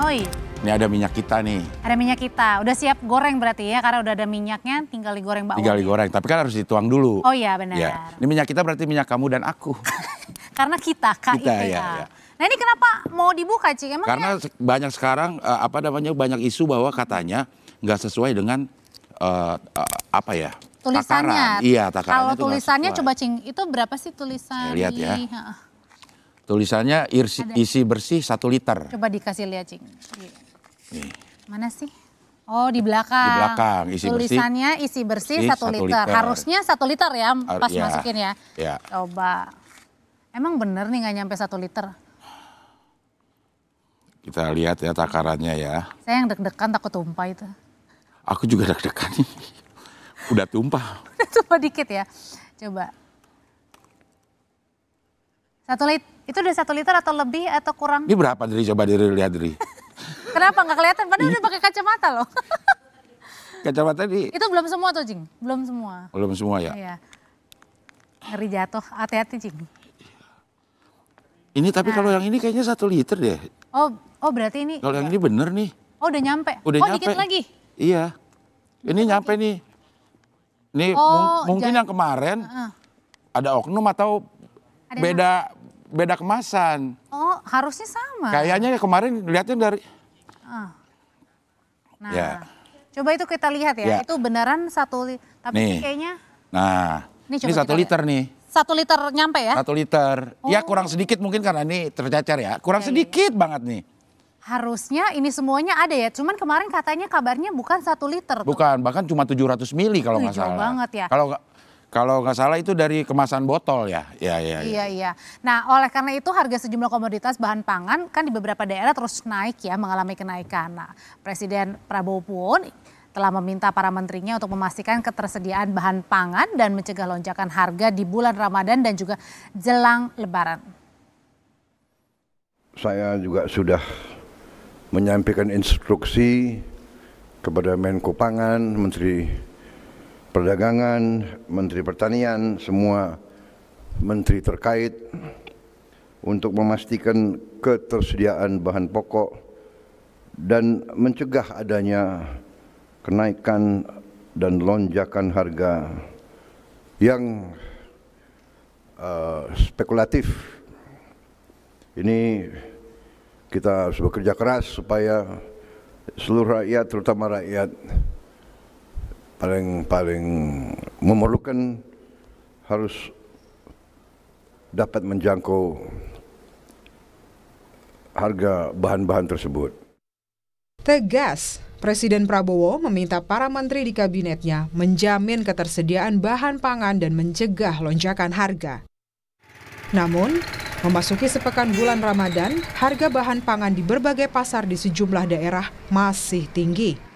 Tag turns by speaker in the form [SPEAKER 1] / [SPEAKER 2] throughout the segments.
[SPEAKER 1] Oh iya.
[SPEAKER 2] Ini ada minyak kita nih.
[SPEAKER 1] Ada minyak kita. Udah siap goreng berarti ya, karena udah ada minyaknya, tinggal digoreng bawang.
[SPEAKER 2] Tinggal digoreng, tapi kan harus dituang dulu.
[SPEAKER 1] Oh iya benar.
[SPEAKER 2] Ya. Ini minyak kita berarti minyak kamu dan aku.
[SPEAKER 1] Karena kita, KITA.
[SPEAKER 2] Ya.
[SPEAKER 1] Nah ini kenapa mau dibuka, Cik? Emangnya?
[SPEAKER 2] Karena banyak sekarang banyak isu bahwa katanya nggak sesuai dengan
[SPEAKER 1] tulisannya.
[SPEAKER 2] takaran. Iya, takarannya.
[SPEAKER 1] Kalau tulisannya coba, Cing, itu berapa sih tulisan?
[SPEAKER 2] Lihat ya. Tulisannya isi bersih 1 liter.
[SPEAKER 1] Coba dikasih lihat, Cing. Mana sih? Oh, di belakang.
[SPEAKER 2] Di belakang,
[SPEAKER 1] tulisannya isi bersih 1 liter. Harusnya 1 liter ya, pas masukin ya.
[SPEAKER 2] Ya.
[SPEAKER 1] Coba. Emang bener nih nggak nyampe 1 liter?
[SPEAKER 2] Kita lihat ya takarannya ya.
[SPEAKER 1] Saya yang deg-degan takut tumpah itu.
[SPEAKER 2] Aku juga deg-degan nih. Udah tumpah.
[SPEAKER 1] Udah tumpah dikit ya. Coba. 1 liter. Itu udah 1 liter atau lebih atau kurang?
[SPEAKER 2] Ini berapa Dri? Coba Dri lihat Dri.
[SPEAKER 1] Kenapa nggak kelihatan? Padahal udah pakai kacamata loh.
[SPEAKER 2] Kacamata di.
[SPEAKER 1] Itu belum semua tuh, Jing? Belum semua.
[SPEAKER 2] Belum semua ya?
[SPEAKER 1] Iya. Ngeri jatuh, hati-hati, Jing.
[SPEAKER 2] Ini tapi kalau yang ini kayaknya 1 liter deh.
[SPEAKER 1] Oh berarti ini.
[SPEAKER 2] Kalau yang ini bener nih.
[SPEAKER 1] Oh udah nyampe?
[SPEAKER 2] Udah nyampe.
[SPEAKER 1] Dikit lagi?
[SPEAKER 2] Iya. Ini nyampe nih. Ini mungkin yang kemarin ada oknum atau beda kemasan.
[SPEAKER 1] Oh harusnya sama.
[SPEAKER 2] Kayaknya kemarin lihatnya dari.
[SPEAKER 1] Nah, coba itu kita lihat ya. Itu beneran 1 liter. Tapi
[SPEAKER 2] nih.
[SPEAKER 1] kayaknya.
[SPEAKER 2] Nah, ini 1 liter nih.
[SPEAKER 1] 1 liter nyampe ya?
[SPEAKER 2] 1 liter. Ya kurang sedikit mungkin karena ini tercecer ya. Kurang sedikit banget nih.
[SPEAKER 1] Harusnya ini semuanya ada ya. Cuman kemarin katanya kabarnya bukan 1 liter.
[SPEAKER 2] Bukan, bahkan cuma 700 mili kalau nggak salah.
[SPEAKER 1] Jauh banget ya.
[SPEAKER 2] Kalau nggak salah itu dari kemasan botol ya. Iya.
[SPEAKER 1] Nah oleh karena itu harga sejumlah komoditas bahan pangan kan di beberapa daerah terus naik ya, mengalami kenaikan. Nah Presiden Prabowo pun telah meminta para menterinya untuk memastikan ketersediaan bahan pangan dan mencegah lonjakan harga di bulan Ramadan dan juga jelang Lebaran.
[SPEAKER 3] Saya juga sudah menyampaikan instruksi kepada Menko Pangan, Menteri Perdagangan, Menteri Pertanian, semua menteri terkait untuk memastikan ketersediaan bahan pokok dan mencegah adanya kenaikan dan lonjakan harga yang spekulatif. Ini kita harus bekerja keras supaya seluruh rakyat, terutama rakyat paling memerlukan harus dapat menjangkau harga bahan-bahan tersebut.
[SPEAKER 4] Tegas, Presiden Prabowo meminta para menteri di kabinetnya menjamin ketersediaan bahan pangan dan mencegah lonjakan harga. Namun, memasuki sepekan bulan Ramadan, harga bahan pangan di berbagai pasar di sejumlah daerah masih tinggi.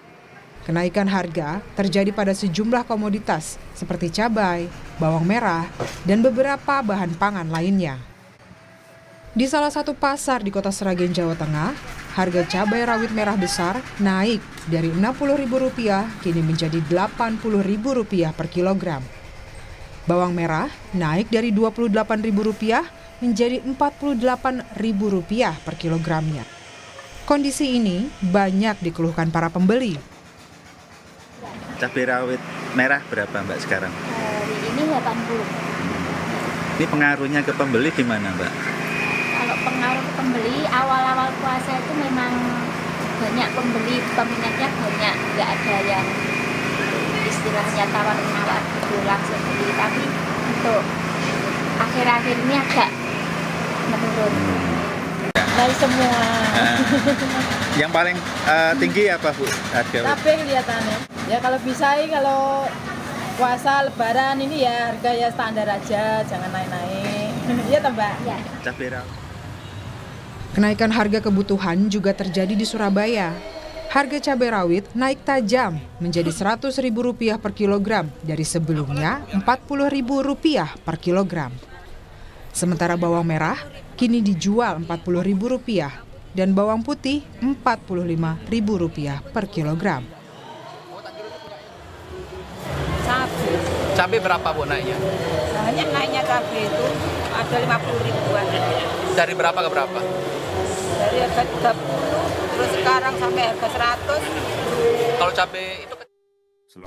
[SPEAKER 4] Kenaikan harga terjadi pada sejumlah komoditas seperti cabai, bawang merah, dan beberapa bahan pangan lainnya. Di salah satu pasar di Kota Sragen, Jawa Tengah, harga cabai rawit merah besar naik dari Rp60.000 kini menjadi Rp80.000 per kilogram. Bawang merah naik dari Rp28.000 menjadi Rp48.000 per kilogramnya. Kondisi ini banyak dikeluhkan para pembeli.
[SPEAKER 5] Cabai rawit merah berapa Mbak sekarang?
[SPEAKER 6] Hari ini 80.
[SPEAKER 5] Ini pengaruhnya ke pembeli gimana Mbak?
[SPEAKER 6] Kalau pengaruh ke pembeli, awal-awal puasa itu memang banyak pembeli, peminatnya banyak, nggak ada yang istilahnya tawar-menawar gitu langsung beli. Tapi untuk akhir-akhir ini agak menurun. Dari semua.
[SPEAKER 5] Yang paling tinggi apa Bu? Harga?
[SPEAKER 7] Cabai kelihatannya. Ya kalau bisa kalau puasa Lebaran ini ya harga ya standar aja, jangan naik-naik. Iya toh Mbak?
[SPEAKER 6] Ya.
[SPEAKER 5] Cabai rawit.
[SPEAKER 4] Kenaikan harga kebutuhan juga terjadi di Surabaya. Harga cabai rawit naik tajam menjadi Rp100.000 per kilogram dari sebelumnya Rp40.000 per kilogram. Sementara bawang merah kini dijual Rp40.000 dan bawang putih Rp45.000 per kilogram.
[SPEAKER 8] Cabai berapa Bu naiknya?
[SPEAKER 7] Naiknya cabai itu ada 50 ribuan.
[SPEAKER 8] Dari berapa ke berapa?
[SPEAKER 7] Dari harga 30 terus
[SPEAKER 8] sekarang sampai harga 100.
[SPEAKER 9] Kalau cabai itu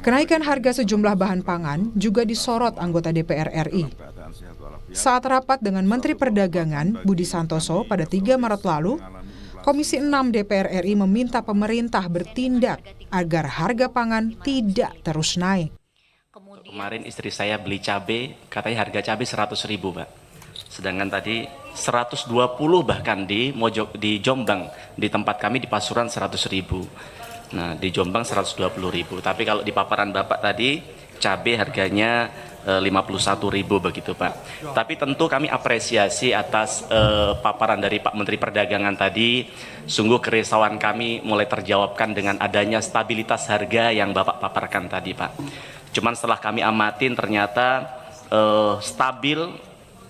[SPEAKER 4] Kenaikan harga sejumlah bahan pangan juga disorot anggota DPR RI. Saat rapat dengan Menteri Perdagangan Budi Santoso pada 3 Maret lalu, Komisi 6 DPR RI meminta pemerintah bertindak agar harga pangan tidak terus naik.
[SPEAKER 10] Kemarin istri saya beli cabai, katanya harga cabai 100.000, Pak. Sedangkan tadi 120 bahkan di Jombang, di tempat kami di Pasuruan 100.000. Nah, di Jombang 120.000. Tapi kalau di paparan Bapak tadi, cabai harganya 51.000 begitu, Pak. Tapi tentu kami apresiasi atas paparan dari Pak Menteri Perdagangan tadi. Sungguh kerisauan kami mulai terjawabkan dengan adanya stabilitas harga yang Bapak paparkan tadi, Pak. Cuman setelah kami amatin ternyata stabil,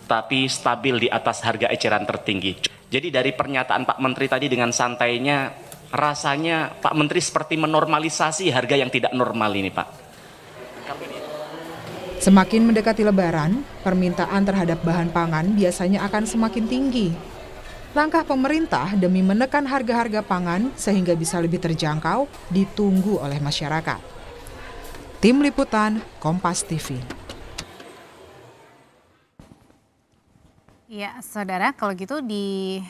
[SPEAKER 10] tapi stabil di atas harga eceran tertinggi. Jadi dari pernyataan Pak Menteri tadi dengan santainya, rasanya Pak Menteri seperti menormalisasi harga yang tidak normal ini, Pak.
[SPEAKER 4] Semakin mendekati Lebaran, permintaan terhadap bahan pangan biasanya akan semakin tinggi. Langkah pemerintah demi menekan harga-harga pangan sehingga bisa lebih terjangkau ditunggu oleh masyarakat. Tim Liputan, Kompas TV.
[SPEAKER 1] Ya, saudara, kalau gitu di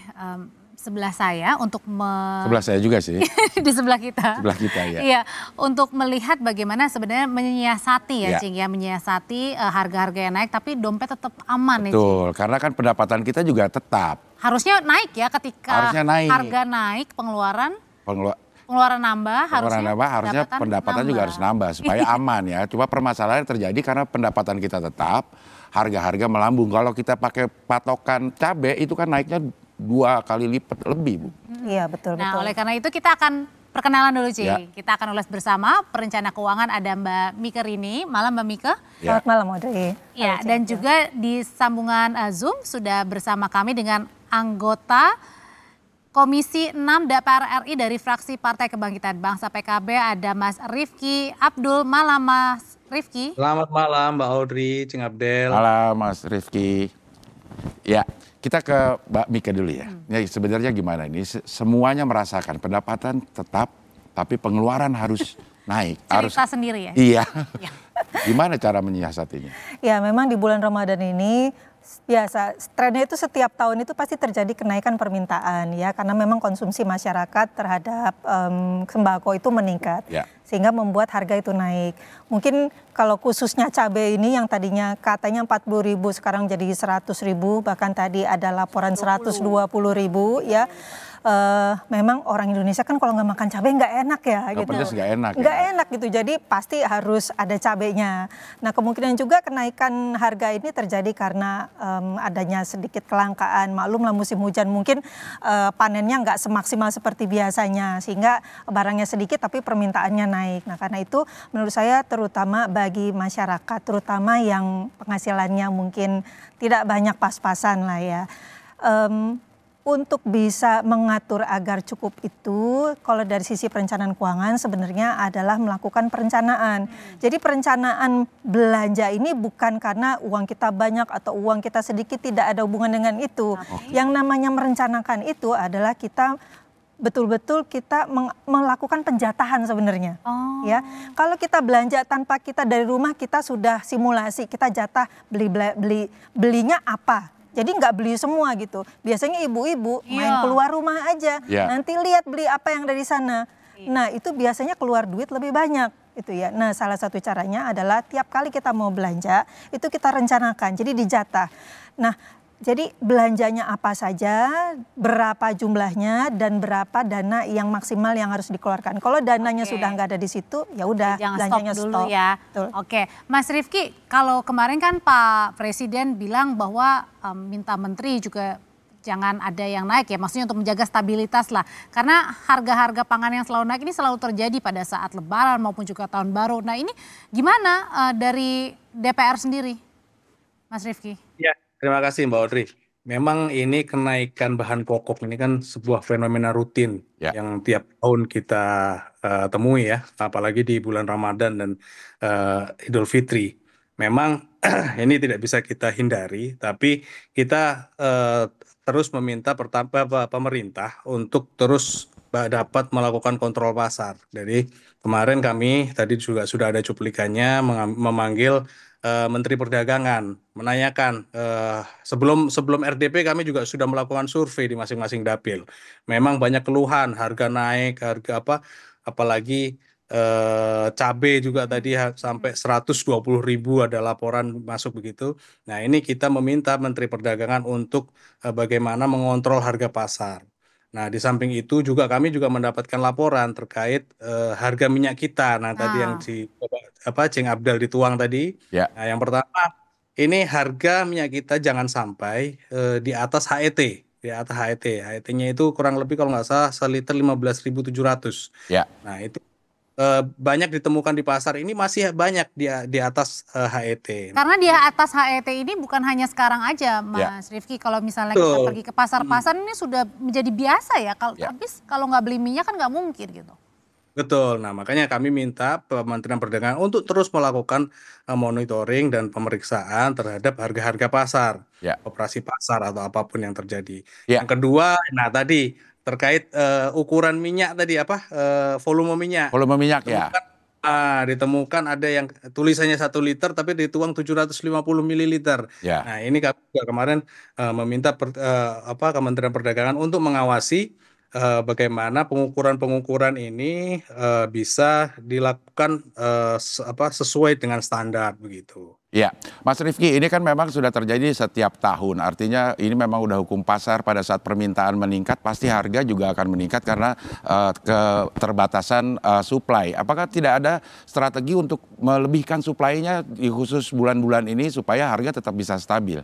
[SPEAKER 1] sebelah saya untuk
[SPEAKER 2] sebelah saya juga sih.
[SPEAKER 1] di sebelah kita.
[SPEAKER 2] Sebelah kita ya.
[SPEAKER 1] Iya, untuk melihat bagaimana sebenarnya menyiasati
[SPEAKER 2] ya.
[SPEAKER 1] Cing ya, menyiasati harga-harga yang naik tapi dompet tetap aman ya, Cing.
[SPEAKER 2] Betul, karena kan pendapatan kita juga tetap.
[SPEAKER 1] Harusnya naik ya ketika
[SPEAKER 2] harusnya naik.
[SPEAKER 1] Harga naik, pengeluaran nambah, harusnya
[SPEAKER 2] pendapatan juga harus nambah supaya aman ya. Cuma permasalahan terjadi karena pendapatan kita tetap, harga-harga melambung. Kalau kita pakai patokan cabai itu kan naiknya 2 kali lipat lebih, Bu.
[SPEAKER 11] Iya, betul.
[SPEAKER 1] Nah, oleh karena itu kita akan perkenalan dulu, Ci.
[SPEAKER 2] Ya.
[SPEAKER 1] Kita akan ulas bersama perencana keuangan ada Mbak Mika Rini. Malam, Mbak Mika.
[SPEAKER 11] Ya. Selamat malam, Audrey.
[SPEAKER 1] Ya, dan juga di sambungan Zoom sudah bersama kami dengan anggota Komisi 6 DPR RI dari fraksi Partai Kebangkitan Bangsa PKB ada Mas Rifki Abdul. Malam, Mas Rifki.
[SPEAKER 5] Selamat malam, Mbak Audrey, Cing Abdel.
[SPEAKER 2] Malam, Mas Rifki. Ya, kita ke Mbak Mika dulu ya. Ya sebenarnya gimana ini? Semuanya merasakan pendapatan tetap, tapi pengeluaran harus naik.
[SPEAKER 1] Cerita sendiri ya?
[SPEAKER 2] Iya. Gimana cara menyiasatinya?
[SPEAKER 11] Ya, memang di bulan Ramadan ini biasa trennya itu setiap tahun itu pasti terjadi kenaikan permintaan ya, karena memang konsumsi masyarakat terhadap sembako itu meningkat.
[SPEAKER 2] Ya.
[SPEAKER 11] Sehingga membuat harga itu naik. Mungkin kalau khususnya cabai ini yang tadinya katanya 40.000 sekarang jadi 100.000, bahkan tadi ada laporan 120.000 ya. Memang orang Indonesia kan kalau nggak makan cabai nggak enak ya
[SPEAKER 2] Nggak
[SPEAKER 11] gitu.
[SPEAKER 2] pedas nggak enak.
[SPEAKER 11] Nggak enak gitu, jadi pasti harus ada cabainya. Nah, kemungkinan juga kenaikan harga ini terjadi karena adanya sedikit kelangkaan. Maklumlah musim hujan, mungkin panennya nggak semaksimal seperti biasanya, sehingga barangnya sedikit tapi permintaannya naik. Nah, karena itu menurut saya terutama bagi masyarakat, terutama yang penghasilannya mungkin tidak banyak pas-pasan lah ya. Untuk bisa mengatur agar cukup itu, kalau dari sisi perencanaan keuangan sebenarnya adalah melakukan perencanaan. Jadi perencanaan belanja ini bukan karena uang kita banyak atau uang kita sedikit, tidak ada hubungan dengan itu. Yang namanya merencanakan itu adalah kita betul-betul kita melakukan penjatahan sebenarnya. Ya, kalau kita belanja tanpa kita dari rumah, kita sudah simulasi, kita jatah belinya apa. Jadi nggak beli semua gitu. Biasanya ibu-ibu main keluar rumah aja. Nanti lihat beli apa yang dari sana. Nah, itu biasanya keluar duit lebih banyak itu ya. Nah, salah satu caranya adalah tiap kali kita mau belanja itu kita rencanakan. Jadi dijatah. Nah, jadi belanjanya apa saja, berapa jumlahnya, dan berapa dana yang maksimal yang harus dikeluarkan. Kalau dananya sudah nggak ada di situ, ya udah belanjanya
[SPEAKER 1] stop dulu ya. Betul. Oke, Mas Rifki, kalau kemarin kan Pak Presiden bilang bahwa minta menteri juga jangan ada yang naik ya, maksudnya untuk menjaga stabilitas lah. Karena harga-harga pangan yang selalu naik ini selalu terjadi pada saat Lebaran maupun juga Tahun Baru. Nah, ini gimana dari DPR sendiri, Mas Rifki?
[SPEAKER 5] Ya. Terima kasih Mbak Audrey. Memang ini kenaikan bahan pokok ini kan sebuah fenomena rutin yang tiap tahun kita temui ya, apalagi di bulan Ramadan dan Idul Fitri. Memang ini tidak bisa kita hindari, tapi kita terus meminta pemerintah untuk terus dapat melakukan kontrol pasar. Jadi kemarin kami tadi juga sudah ada cuplikannya memanggil Menteri Perdagangan, menanyakan sebelum RDP kami juga sudah melakukan survei di masing-masing dapil. Memang banyak keluhan, harga naik, harga apalagi cabai juga tadi sampai 120.000 ada laporan masuk begitu. Nah, ini kita meminta Menteri Perdagangan untuk bagaimana mengontrol harga pasar. Nah, di samping itu juga kami juga mendapatkan laporan terkait harga minyak kita. Nah, tadi yang Cing Abdal dituang tadi.
[SPEAKER 2] Ya.
[SPEAKER 5] Nah, yang pertama ini harga minyak kita jangan sampai di atas HET. Di atas HET. HET-nya itu kurang lebih kalau nggak salah seliter 15.700.
[SPEAKER 2] Ya.
[SPEAKER 5] Nah, itu banyak ditemukan di pasar ini masih banyak di atas HET.
[SPEAKER 1] Karena di atas HET ini bukan hanya sekarang aja, Mas Rifki. Kalau misalnya kita pergi ke pasar-pasar ini sudah menjadi biasa ya. Habis kalau nggak beli minyak kan nggak mungkin gitu.
[SPEAKER 5] Betul. Nah, makanya kami minta Kementerian Perdagangan untuk terus melakukan monitoring dan pemeriksaan terhadap harga-harga pasar, operasi pasar atau apapun yang terjadi. Yang kedua, nah tadi terkait ukuran minyak tadi volume minyak.
[SPEAKER 2] Volume minyak
[SPEAKER 5] Ditemukan ada yang tulisannya 1 liter tapi dituang 750 mililiter. Nah, ini kami juga kemarin meminta Kementerian Perdagangan untuk mengawasi bagaimana pengukuran ini bisa dilakukan sesuai dengan standar begitu.
[SPEAKER 2] Ya, Mas Rifki, ini kan memang sudah terjadi setiap tahun. Artinya ini memang udah hukum pasar, pada saat permintaan meningkat pasti harga juga akan meningkat karena keterbatasan supply. Apakah tidak ada strategi untuk melebihkan supply-nya di khusus bulan-bulan ini supaya harga tetap bisa stabil?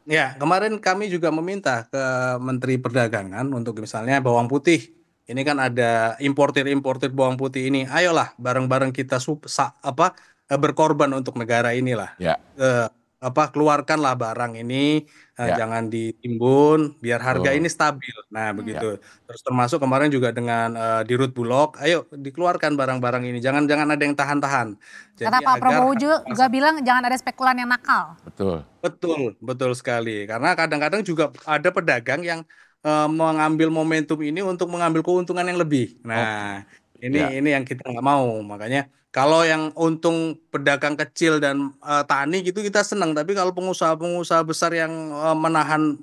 [SPEAKER 5] Ya, kemarin kami juga meminta ke Menteri Perdagangan untuk misalnya bawang putih. Ini kan ada importir bawang putih ini. Ayolah bareng-bareng kita berkorban untuk negara inilah. Keluarkanlah barang ini, jangan ditimbun, biar harga ini stabil. Nah, begitu. Terus termasuk kemarin juga dengan Dirut Bulog, ayo dikeluarkan barang-barang ini, jangan ada yang tahan-tahan.
[SPEAKER 1] Kata Pak Prabowo juga bilang jangan ada spekulan yang nakal.
[SPEAKER 5] Betul sekali. Karena kadang-kadang juga ada pedagang yang mengambil momentum ini untuk mengambil keuntungan yang lebih. Nah, ini yang kita nggak mau. Makanya kalau yang untung pedagang kecil dan tani gitu kita senang, tapi kalau pengusaha-pengusaha besar yang menahan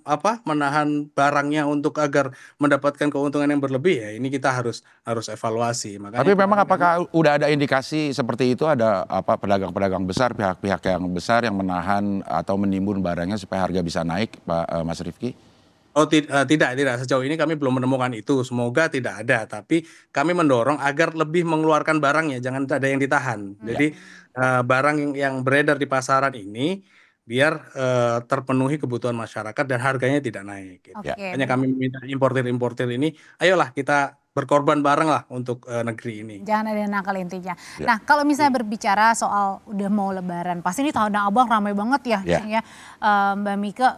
[SPEAKER 5] barangnya untuk agar mendapatkan keuntungan yang berlebih, ya ini kita harus evaluasi. Makanya
[SPEAKER 2] tapi memang apakah udah ada indikasi seperti itu, ada pedagang-pedagang besar, pihak-pihak yang besar yang menahan atau menimbun barangnya supaya harga bisa naik, Pak Mas Rifki?
[SPEAKER 5] Oh tidak. Sejauh ini kami belum menemukan itu. Semoga tidak ada. Tapi kami mendorong agar lebih mengeluarkan barangnya, jangan ada yang ditahan. Jadi barang yang beredar di pasaran ini biar terpenuhi kebutuhan masyarakat dan harganya tidak naik. Gitu. Makanya kami meminta importir ini, ayolah kita berkorban bareng lah untuk negeri ini.
[SPEAKER 1] Jangan ada yang nakal intinya. Nah, kalau misalnya berbicara soal udah mau Lebaran, pasti ini Tanah Abang ramai banget ya, Mbak Mika.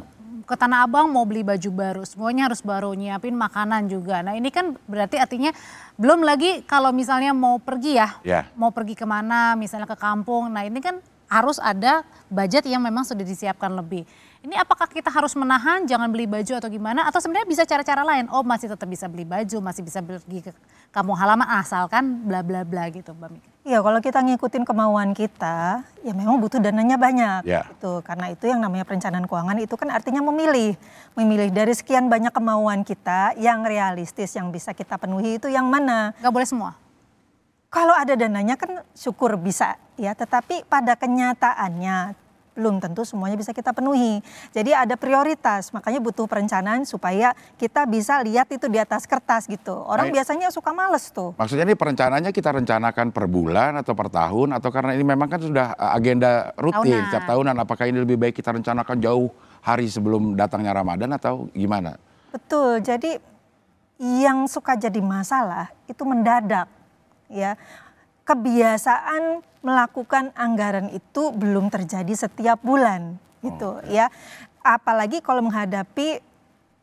[SPEAKER 1] Ke Tanah Abang mau beli baju baru, semuanya harus baru, nyiapin makanan juga. Nah, ini kan berarti artinya belum lagi kalau misalnya mau pergi mau pergi kemana, misalnya ke kampung. Nah, ini kan harus ada budget yang memang sudah disiapkan lebih. Ini apakah kita harus menahan, jangan beli baju atau gimana? Atau sebenarnya bisa cara-cara lain? Oh, masih tetap bisa beli baju, masih bisa pergi ke kampung halaman asalkan bla bla bla gitu, Mbak Mika.
[SPEAKER 11] Iya, kalau kita ngikutin kemauan kita, ya memang butuh dananya banyak. Gitu. Karena itu yang namanya perencanaan keuangan itu kan artinya memilih dari sekian banyak kemauan kita yang realistis, yang bisa kita penuhi itu yang mana?
[SPEAKER 1] Gak boleh semua.
[SPEAKER 11] Kalau ada dananya kan syukur bisa ya, tetapi pada kenyataannya belum tentu semuanya bisa kita penuhi. Jadi ada prioritas, makanya butuh perencanaan supaya kita bisa lihat itu di atas kertas gitu. Orang biasanya suka males tuh.
[SPEAKER 2] Maksudnya ini perencanaannya kita rencanakan per bulan atau per tahun, atau karena ini memang kan sudah agenda rutin setiap tahunan. Apakah ini lebih baik kita rencanakan jauh hari sebelum datangnya Ramadan atau gimana?
[SPEAKER 11] Betul, jadi yang suka jadi masalah itu mendadak ya. Kebiasaan melakukan anggaran itu belum terjadi setiap bulan gitu ya. Apalagi kalau menghadapi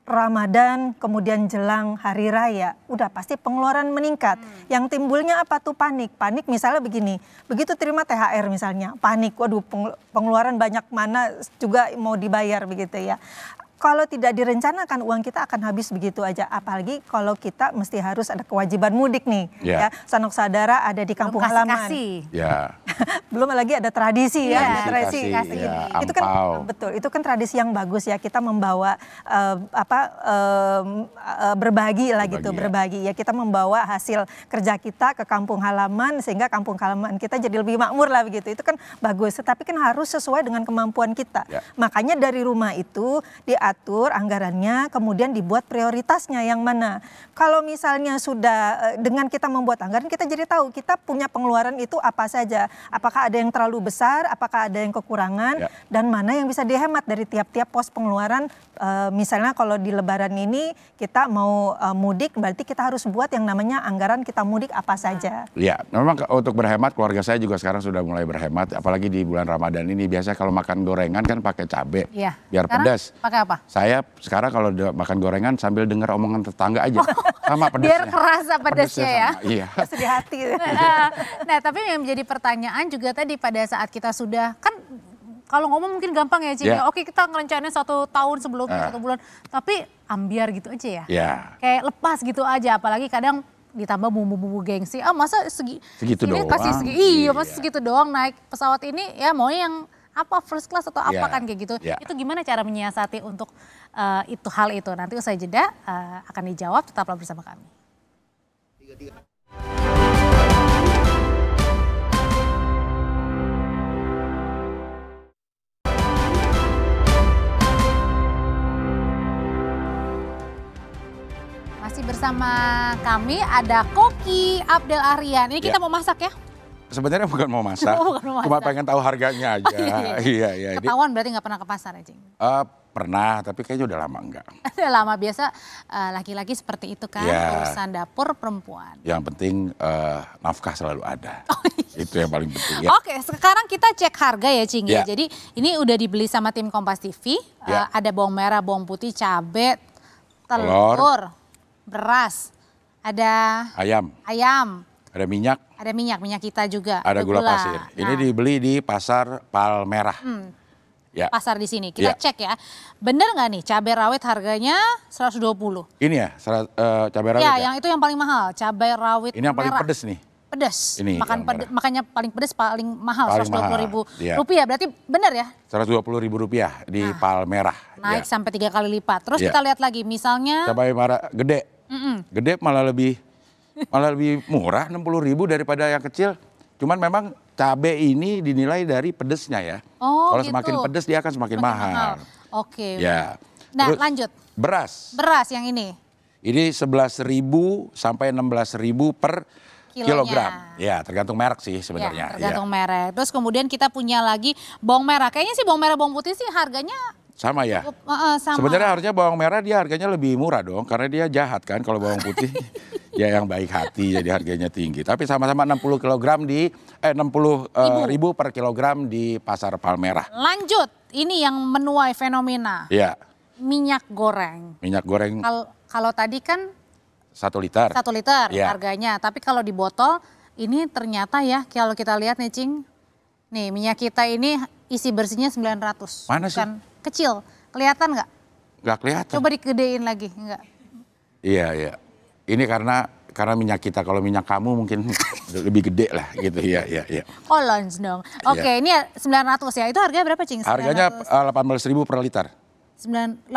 [SPEAKER 11] Ramadan kemudian jelang hari raya, udah pasti pengeluaran meningkat. Yang timbulnya apa tuh? Panik misalnya begini, begitu terima THR misalnya, panik, waduh pengeluaran banyak mana juga mau dibayar begitu ya. kalau tidak direncanakan uang kita akan habis begitu aja. Apalagi kalau kita mesti harus ada kewajiban mudik nih. Ya, sanak saudara ada di kampung halaman.
[SPEAKER 2] Ya.
[SPEAKER 11] Belum lagi ada tradisi ya, tradisi
[SPEAKER 2] ya,
[SPEAKER 11] itu kan betul, itu kan tradisi yang bagus ya, kita membawa berbagi lah gitu, berbagi ya, kita membawa hasil kerja kita ke kampung halaman sehingga kampung halaman kita jadi lebih makmur lah begitu, itu kan bagus, tetapi kan harus sesuai dengan kemampuan kita. Makanya dari rumah itu diatur anggarannya, kemudian dibuat prioritasnya yang mana. Kalau misalnya sudah dengan kita membuat anggaran, kita jadi tahu kita punya pengeluaran itu apa saja. Apakah ada yang terlalu besar, apakah ada yang kekurangan, dan mana yang bisa dihemat dari tiap-tiap pos pengeluaran. Misalnya kalau di Lebaran ini kita mau mudik, berarti kita harus buat yang namanya anggaran kita mudik apa saja.
[SPEAKER 2] Ya, memang untuk berhemat, keluarga saya juga sekarang sudah mulai berhemat. Apalagi di bulan Ramadan ini, biasa kalau makan gorengan kan pakai cabai, biar pedas.
[SPEAKER 1] Pakai apa?
[SPEAKER 2] Saya sekarang kalau makan gorengan sambil dengar omongan tetangga aja, sama pedasnya.
[SPEAKER 1] Biar kerasa pedasnya ya.
[SPEAKER 2] Iya.
[SPEAKER 11] Sedih hati.
[SPEAKER 1] Nah, tapi yang menjadi pertanyaan juga tadi pada saat kita sudah, kan kalau ngomong mungkin gampang ya Cing, oke kita ngerencanain 1 tahun sebelumnya, 1 bulan, tapi ambiar gitu aja ya. Kayak lepas gitu aja, apalagi kadang ditambah bumbu-bumbu gengsi, masa
[SPEAKER 2] segitu doang.
[SPEAKER 1] Masa segitu doang naik pesawat ini, ya mau yang apa first class atau apa kan kayak gitu. Itu gimana cara menyiasati untuk hal itu? Nanti usai jeda akan dijawab, tetaplah bersama kami. Masih bersama kami ada Koki Abdel Aryan. Ini kita mau masak ya?
[SPEAKER 2] Sebenarnya bukan mau masak, cuma pengen tahu harganya aja. Iya.
[SPEAKER 1] Ketahuan berarti nggak pernah ke pasar ya, Cing?
[SPEAKER 2] Pernah, tapi kayaknya udah lama enggak.
[SPEAKER 1] Udah lama, biasa laki-laki seperti itu kan, urusan dapur perempuan.
[SPEAKER 2] Yang penting nafkah selalu ada. Itu yang paling penting ya.
[SPEAKER 1] Oke, sekarang kita cek harga ya, Cing ya. Jadi ini udah dibeli sama tim Kompas TV. Ada bawang merah, bawang putih, cabai, telur, beras, ada ayam. Ada minyak kita juga.
[SPEAKER 2] Ada gula pasir. Ini dibeli di pasar Palmerah.
[SPEAKER 1] Pasar di sini. Kita cek ya. Bener nggak nih cabai rawit harganya 120?
[SPEAKER 2] Ini ya, cabai rawit ya?
[SPEAKER 1] Yang itu yang paling mahal. Cabai rawit
[SPEAKER 2] ini yang paling pedes nih.
[SPEAKER 1] Pedes.
[SPEAKER 2] Ini
[SPEAKER 1] makanya paling pedes, paling mahal. 120.000 rupiah. Berarti bener ya?
[SPEAKER 2] 120.000 rupiah di Palmerah.
[SPEAKER 1] Naik sampai 3 kali lipat. Terus kita lihat lagi misalnya.
[SPEAKER 2] Cabai merah gede. Gede malah lebih murah 60.000 daripada yang kecil. Cuman memang cabai ini dinilai dari pedesnya ya. Kalau semakin pedes dia akan semakin mahal.
[SPEAKER 1] Oke.
[SPEAKER 2] Ya.
[SPEAKER 1] Nah,
[SPEAKER 2] terus,
[SPEAKER 1] lanjut.
[SPEAKER 2] Beras
[SPEAKER 1] yang ini.
[SPEAKER 2] Ini 11.000 sampai 16.000 per kilogram. Ya, tergantung merek sih sebenarnya.
[SPEAKER 1] Tergantung merek. Terus kemudian kita punya lagi bawang merah. Kayaknya sih bawang merah, bawang putih sih harganya
[SPEAKER 2] sama ya.
[SPEAKER 1] Sama.
[SPEAKER 2] Sebenarnya harusnya bawang merah dia harganya lebih murah dong, karena dia jahat kan. Kalau bawang putih ya yang baik hati jadi harganya tinggi. Tapi sama-sama 60 ribu per kilogram di pasar Palmerah.
[SPEAKER 1] Lanjut, ini yang menuai fenomena.
[SPEAKER 2] Iya.
[SPEAKER 1] Minyak goreng. Kalau tadi kan
[SPEAKER 2] 1 liter.
[SPEAKER 1] 1 liter harganya. Tapi kalau di botol ini ternyata ya kalau kita lihat nih Cing. Nih minyak kita ini isi bersihnya 900.
[SPEAKER 2] Mana sih?
[SPEAKER 1] Kecil, kelihatan nggak?
[SPEAKER 2] Nggak kelihatan.
[SPEAKER 1] Coba digedein lagi, enggak?
[SPEAKER 2] Iya. Ini karena minyak kita, kalau minyak kamu mungkin lebih gede lah gitu. Iya.
[SPEAKER 1] Kolons dong. Oke, ini 900 ya. Itu harganya berapa, Cing?
[SPEAKER 2] Harganya 18.000 per liter.
[SPEAKER 1] 18.000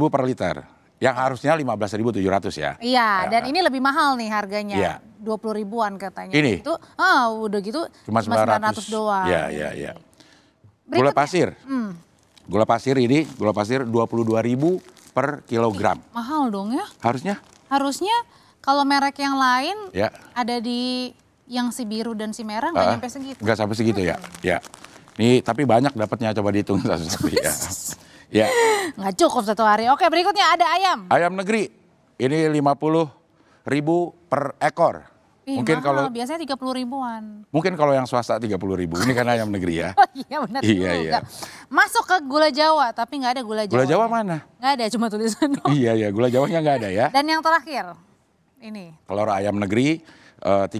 [SPEAKER 2] per liter. Yang harusnya 15.700 ya.
[SPEAKER 1] Iya, dan ini lebih mahal nih harganya. 20 ribuan katanya.
[SPEAKER 2] Ini?
[SPEAKER 1] Itu, udah gitu
[SPEAKER 2] cuma 900
[SPEAKER 1] doang.
[SPEAKER 2] Iya. Gula pasir. Gula pasir 22.000 per kilogram.
[SPEAKER 1] Mahal dong ya?
[SPEAKER 2] Harusnya
[SPEAKER 1] kalau merek yang lain ada di yang si biru dan si merah nggak nyampe segitu.
[SPEAKER 2] Nggak sampai segitu ya. Nih tapi banyak dapatnya, coba dihitung satu-satu ya. Ya.
[SPEAKER 1] Nggak cukup 1 hari. Oke, berikutnya ada ayam.
[SPEAKER 2] Ayam negeri. Ini 50.000 per ekor.
[SPEAKER 1] Mungkin mahal, kalau biasanya 30 ribuan.
[SPEAKER 2] Mungkin kalau yang swasta 30.000. Ini kan ayam negeri ya.
[SPEAKER 1] Iya benar juga. Masuk ke gula Jawa, tapi nggak ada gula Jawa.
[SPEAKER 2] Gula Jawa mana?
[SPEAKER 1] Nggak ada, cuma tulisan doang.
[SPEAKER 2] Iya, gula Jawanya nggak ada ya.
[SPEAKER 1] Dan yang terakhir, ini.
[SPEAKER 2] Telur ayam negeri 30.000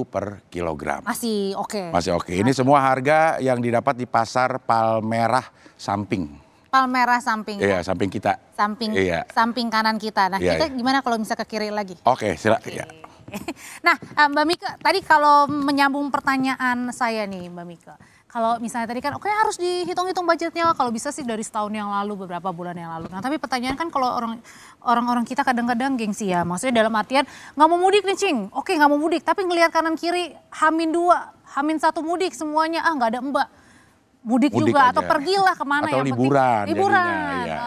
[SPEAKER 2] per kilogram.
[SPEAKER 1] Masih oke.
[SPEAKER 2] Ini semua harga yang didapat di pasar Palmerah Samping.
[SPEAKER 1] Palmerah samping.
[SPEAKER 2] Iya, samping kita.
[SPEAKER 1] Samping kanan kita. Nah, kita gimana kalau bisa ke kiri lagi?
[SPEAKER 2] Oke, silakan. Ya.
[SPEAKER 1] Nah, Mbak Mika, tadi kalau menyambung pertanyaan saya nih, Mbak Mika. Kalau misalnya tadi kan oke harus dihitung-hitung budgetnya, kalau bisa sih dari setahun yang lalu, beberapa bulan yang lalu. Nah tapi pertanyaan kan kalau orang-orang kita kadang-kadang gengsi ya, maksudnya dalam artian nggak mau mudik nih Cing, oke nggak mau mudik, tapi ngelihat kanan kiri H-2, H-1 mudik semuanya, nggak ada mbak. Mudik juga aja. Atau pergilah kemana
[SPEAKER 2] atau
[SPEAKER 1] yang
[SPEAKER 2] liburan.
[SPEAKER 1] Liburan. Ya.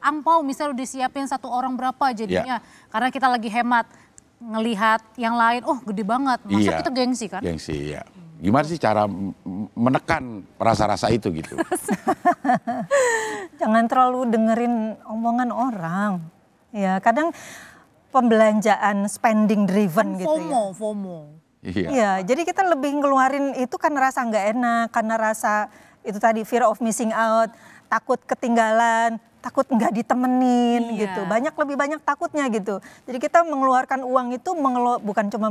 [SPEAKER 1] Angpau misalnya udah disiapin 1 orang berapa jadinya, karena kita lagi hemat. Ngelihat yang lain, oh gede banget, masa kita gengsi kan?
[SPEAKER 2] Gengsi ya. Gimana sih cara menekan rasa-rasa itu gitu?
[SPEAKER 11] Jangan terlalu dengerin omongan orang. Ya, kadang pembelanjaan spending driven kan gitu ya. FOMO. Iya, jadi kita lebih ngeluarin itu karena rasa nggak enak, karena rasa itu tadi fear of missing out, takut ketinggalan, takut nggak ditemenin gitu. Lebih banyak takutnya gitu. Jadi kita mengeluarkan uang itu bukan cuma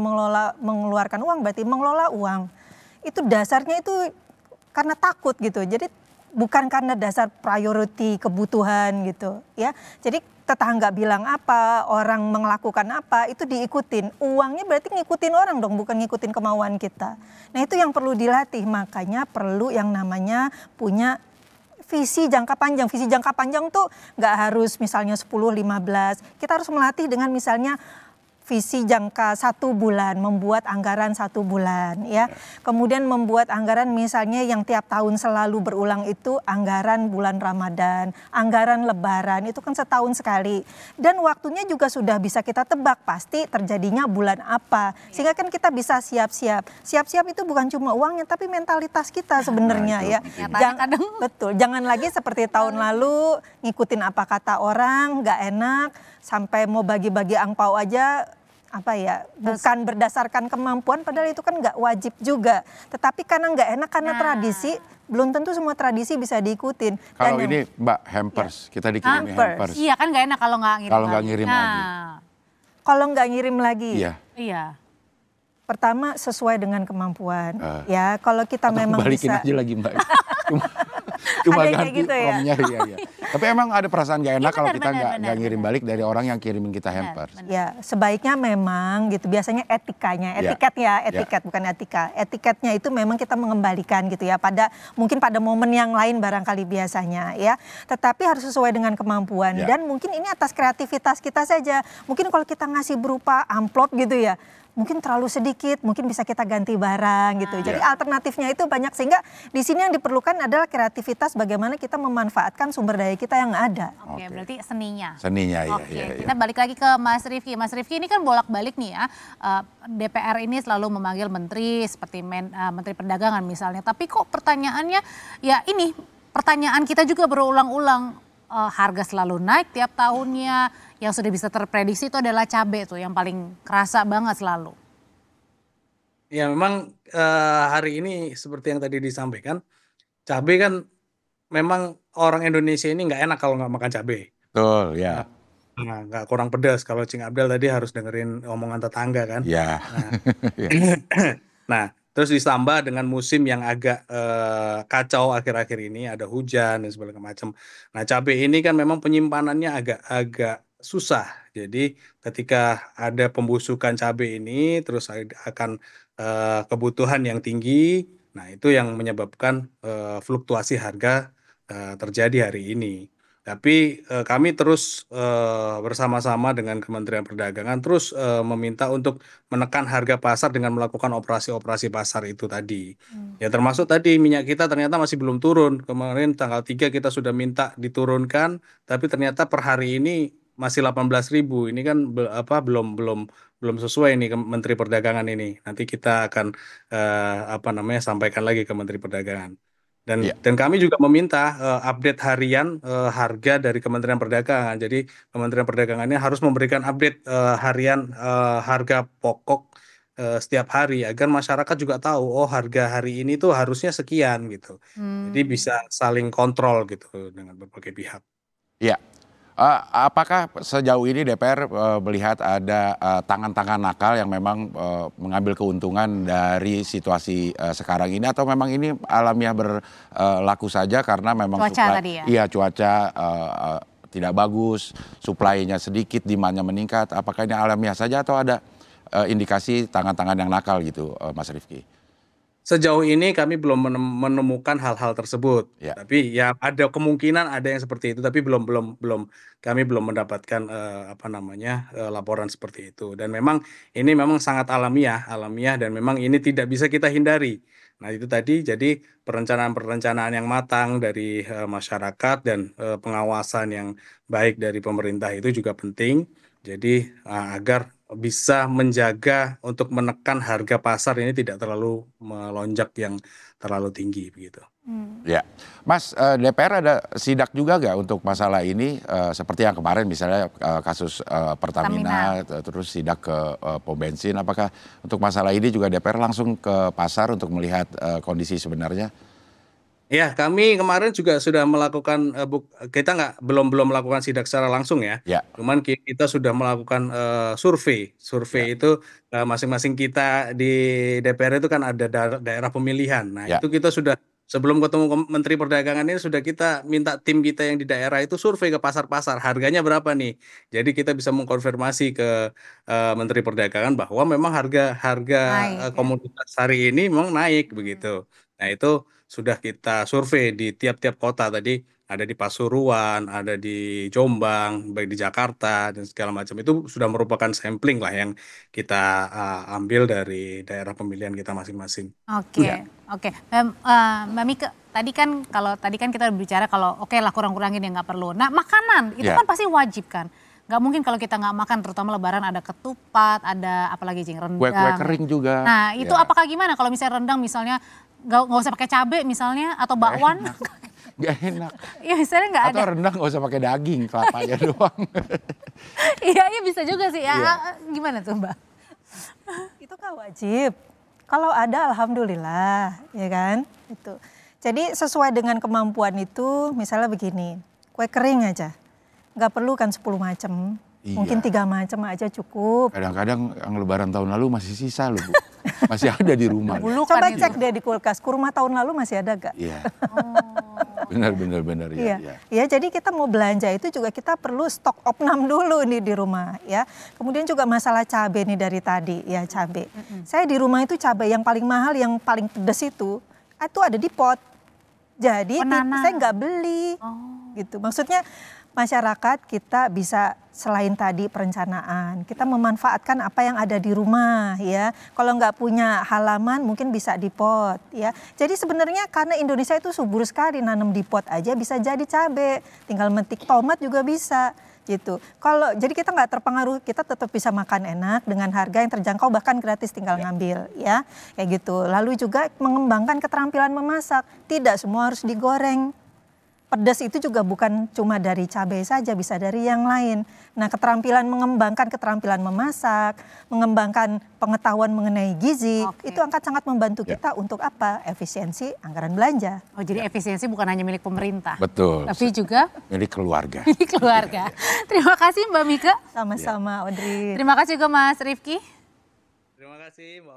[SPEAKER 11] mengeluarkan uang, berarti mengelola uang. Itu dasarnya itu karena takut gitu. Jadi bukan karena dasar priority kebutuhan gitu ya. Jadi tetangga bilang apa, orang melakukan apa, itu diikutin. Uangnya berarti ngikutin orang dong, bukan ngikutin kemauan kita. Nah itu yang perlu dilatih, makanya perlu yang namanya punya visi jangka panjang. Visi jangka panjang tuh nggak harus misalnya 10, 15. Kita harus melatih dengan misalnya visi jangka 1 bulan, membuat anggaran 1 bulan ya. Kemudian membuat anggaran misalnya yang tiap tahun selalu berulang itu anggaran bulan Ramadan, anggaran Lebaran, itu kan setahun sekali. Dan waktunya juga sudah bisa kita tebak pasti terjadinya bulan apa. Sehingga kan kita bisa siap-siap. Siap-siap itu bukan cuma uangnya tapi mentalitas kita sebenarnya ya. Betul, jangan lagi seperti tahun lalu ngikutin apa kata orang, nggak enak, sampai mau bagi-bagi angpau aja bukan berdasarkan kemampuan, padahal itu kan nggak wajib juga. Tetapi karena nggak enak, karena tradisi, belum tentu semua tradisi bisa diikutin.
[SPEAKER 2] Kalau ini Mbak hampers, kita dikirimin hampers.
[SPEAKER 1] Iya kan nggak enak kalau nggak
[SPEAKER 2] ngirim lagi.
[SPEAKER 11] Kalau nggak ngirim lagi.
[SPEAKER 1] Iya.
[SPEAKER 11] Pertama sesuai dengan kemampuan. Ya kalau kita memang
[SPEAKER 2] balikin
[SPEAKER 11] bisa.
[SPEAKER 2] Aja lagi Mbak. Cuma ganti
[SPEAKER 11] gitu ya?
[SPEAKER 2] formnya ya. Tapi emang ada perasaan gak enak kalau kita nggak ngirim balik dari orang yang kirimin kita hampers.
[SPEAKER 11] Ya sebaiknya memang gitu, biasanya etiket bukan etika. Etiketnya itu memang kita mengembalikan gitu ya mungkin pada momen yang lain barangkali biasanya ya. Tetapi harus sesuai dengan kemampuan dan mungkin ini atas kreativitas kita saja. Mungkin kalau kita ngasih berupa amplop gitu ya, mungkin terlalu sedikit, mungkin bisa kita ganti barang gitu. Jadi alternatifnya itu banyak, sehingga di sini yang diperlukan adalah kreativitas bagaimana kita memanfaatkan sumber daya kita yang ada.
[SPEAKER 1] Oke, berarti seninya.
[SPEAKER 2] Seninya ya.
[SPEAKER 1] Kita balik lagi ke Mas Rifki. Mas Rifki ini kan bolak-balik nih ya, DPR ini selalu memanggil menteri seperti Menteri Perdagangan misalnya. Tapi kok pertanyaannya ya ini, pertanyaan kita juga berulang-ulang. Harga selalu naik tiap tahunnya, yang sudah bisa terprediksi itu adalah cabai tuh yang paling kerasa banget selalu.
[SPEAKER 5] Ya memang hari ini seperti yang tadi disampaikan, cabai kan memang orang Indonesia ini nggak enak kalau nggak makan cabai.
[SPEAKER 2] Betul ya.
[SPEAKER 5] Nah, nggak kurang pedas, kalau Cing Abdel tadi harus dengerin omongan tetangga kan.
[SPEAKER 2] Ya.
[SPEAKER 5] Nah terus ditambah dengan musim yang agak kacau akhir-akhir ini, ada hujan dan segala macam. Nah cabai ini kan memang penyimpanannya agak susah. Jadi ketika ada pembusukan cabai ini terus akan kebutuhan yang tinggi, nah itu yang menyebabkan fluktuasi harga terjadi hari ini. Tapi kami terus bersama-sama dengan Kementerian Perdagangan terus meminta untuk menekan harga pasar dengan melakukan operasi-operasi pasar itu tadi. Ya termasuk tadi minyak kita ternyata masih belum turun. Kemarin tanggal 3 kita sudah minta diturunkan, tapi ternyata per hari ini masih 18.000. Ini kan belum sesuai nih Menteri Perdagangan ini. Nanti kita akan sampaikan lagi ke Menteri Perdagangan. Dan kami juga meminta update harian harga dari Kementerian Perdagangan. Jadi Kementerian Perdagangan ini harus memberikan update harian harga pokok setiap hari agar masyarakat juga tahu harga hari ini tuh harusnya sekian gitu. Jadi bisa saling kontrol gitu dengan berbagai pihak.
[SPEAKER 2] Iya. Apakah sejauh ini DPR melihat ada tangan-tangan nakal yang memang mengambil keuntungan dari situasi sekarang ini, atau memang ini alamiah berlaku saja karena memang
[SPEAKER 1] Cuaca tadi ya?
[SPEAKER 2] Iya, cuaca tidak bagus, suplainya sedikit, demand-nya meningkat. Apakah ini alamiah saja atau ada indikasi tangan-tangan yang nakal gitu, Mas Rifki?
[SPEAKER 5] Sejauh ini kami belum menemukan hal-hal tersebut,
[SPEAKER 2] Ya.
[SPEAKER 5] tapi ya ada kemungkinan ada yang seperti itu, tapi kami belum mendapatkan laporan seperti itu. Dan memang ini memang sangat alamiah dan memang ini tidak bisa kita hindari. Nah itu tadi, jadi perencanaan yang matang dari masyarakat dan pengawasan yang baik dari pemerintah itu juga penting. Jadi agar bisa menjaga untuk menekan harga pasar ini tidak terlalu melonjak yang terlalu tinggi begitu.
[SPEAKER 2] Ya, Mas, DPR ada sidak juga nggak untuk masalah ini, seperti yang kemarin misalnya kasus Pertamina, terus sidak ke pom bensin. Apakah untuk masalah ini juga DPR langsung ke pasar untuk melihat kondisi sebenarnya?
[SPEAKER 5] Ya, kami kemarin juga sudah melakukan kita belum melakukan sidak secara langsung ya.
[SPEAKER 2] Ya.
[SPEAKER 5] Cuman kita sudah melakukan survei. Survei itu masing-masing kita di DPR itu kan ada daerah pemilihan. Nah, itu kita sudah sebelum ketemu Menteri Perdagangan ini sudah kita minta tim kita yang di daerah itu survei ke pasar-pasar, harganya berapa nih. Jadi kita bisa mengkonfirmasi ke Menteri Perdagangan bahwa memang harga komoditas hari ini memang naik begitu. Nah, itu sudah kita survei di tiap-tiap kota tadi, ada di Pasuruan, ada di Jombang, baik di Jakarta dan segala macam. Itu sudah merupakan sampling lah yang kita ambil dari daerah pemilihan kita masing-masing.
[SPEAKER 1] Oke. Mbak Mika, tadi kan kita berbicara kalau oke lah kurang-kurangin yang nggak perlu. Nah makanan itu kan pasti wajib kan. Nggak mungkin kalau kita nggak makan, terutama Lebaran ada ketupat, ada apalagi rendang.
[SPEAKER 2] Kue-kue kering juga.
[SPEAKER 1] Nah itu apakah gimana kalau misalnya rendang misalnya nggak usah pakai cabai misalnya, atau bakwan?
[SPEAKER 2] Gak enak.
[SPEAKER 1] Iya misalnya nggak ada.
[SPEAKER 2] Atau rendang nggak usah pakai daging, kelapanya doang.
[SPEAKER 1] Iya bisa juga sih. Gimana tuh Mbak?
[SPEAKER 11] Itu kan wajib. Kalau ada alhamdulillah, ya kan? Itu. Jadi sesuai dengan kemampuan itu, misalnya begini, kue kering aja, nggak perlu kan 10 macam. Mungkin 3 macam aja cukup.
[SPEAKER 2] Kadang-kadang yang Lebaran tahun lalu masih sisa loh Bu. Masih ada di rumah.
[SPEAKER 11] Coba cek deh di kulkas, kurma tahun lalu masih ada gak?
[SPEAKER 2] Iya. Benar.
[SPEAKER 11] Iya, jadi kita mau belanja itu juga kita perlu stok opnam dulu nih di rumah ya. Kemudian juga masalah cabai nih dari tadi ya, cabai. Saya di rumah itu cabai yang paling mahal, yang paling pedas itu ada di pot. Jadi saya nggak beli gitu. Maksudnya masyarakat kita bisa selain tadi perencanaan, kita memanfaatkan apa yang ada di rumah ya. Kalau nggak punya halaman mungkin bisa di pot ya. Jadi sebenarnya karena Indonesia itu subur sekali, nanam di pot aja bisa jadi cabai. Tinggal metik tomat juga bisa gitu. Jadi kita nggak terpengaruh, kita tetap bisa makan enak dengan harga yang terjangkau, bahkan gratis tinggal ngambil ya. Kayak gitu. Lalu juga mengembangkan keterampilan memasak. Tidak semua harus digoreng. Pedas itu juga bukan cuma dari cabai saja, bisa dari yang lain. Nah, mengembangkan keterampilan memasak, mengembangkan pengetahuan mengenai gizi, itu akan sangat membantu kita untuk apa? Efisiensi anggaran belanja.
[SPEAKER 1] Oh, jadi efisiensi bukan hanya milik pemerintah.
[SPEAKER 2] Betul.
[SPEAKER 1] Tapi juga
[SPEAKER 2] milik keluarga.
[SPEAKER 1] Milik keluarga. Terima kasih Mbak Mika.
[SPEAKER 11] Sama-sama Audrey.
[SPEAKER 1] Terima kasih juga Mas Rifki.
[SPEAKER 5] Terima kasih Mbak.